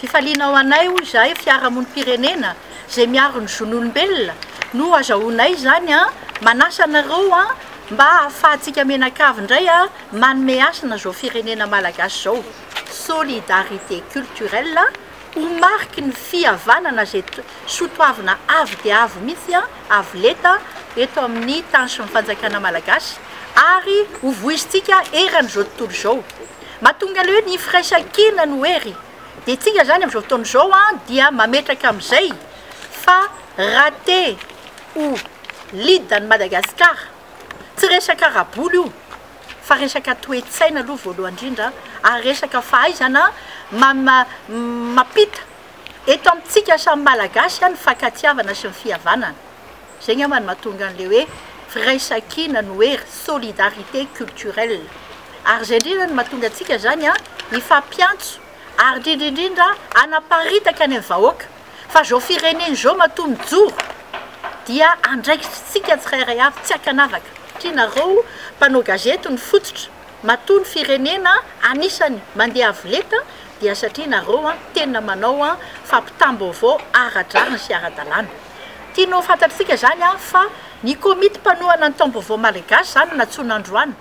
Fifaliana ho anay hoy izay fiarahamonim-pirenena izay miaro ny zon'olombelona no azahoanay zany manasa anareo mba ahafahantsika menakavy indray manome asana zao firenena malagasy zao. Solidarité culturelle ho mariky ny fihavanana zay sotoavina avy dia avy mihitsy avy leta eto amin'ny tany sy ny fanjakana malagasy ary ho voizitsika eran'izao tontolo zao. Mahatonga le hoe ny firaisan-kina no hery dia tsika zany amin'izao fotoana izao dia mametraka amin'izay fa raté ho lidany Madagasikara tsy resaka raboly io fa resaka toe-tsaina aloha voalohany indrindra ary resaka fahaizana mapita eto amintsika samy malagasy ny fankatiavana sy ny fihavanana. Zay ny amany mahatonga an'le hoe firaisan-kina no hery solidarité culturelle ary zay indrindra no mahatonga antsika zany hifampiantso ary indrindra anaparitaka any amin'ny vahoaka fa zao firenena zao matoa mijoro dia andraikitsika tsirairay avy tsy akanavaka satria nareo mpanao gazety ny fototra matoa ny firenena anisany mandeha avy leta dia satria nareo tena manao fampitam-baovao ara-drarina sy ara-dalàna. Tianao fantatritsika zany fa ny komity mpanohana ny taom-baovao malagasy zany natsona androany.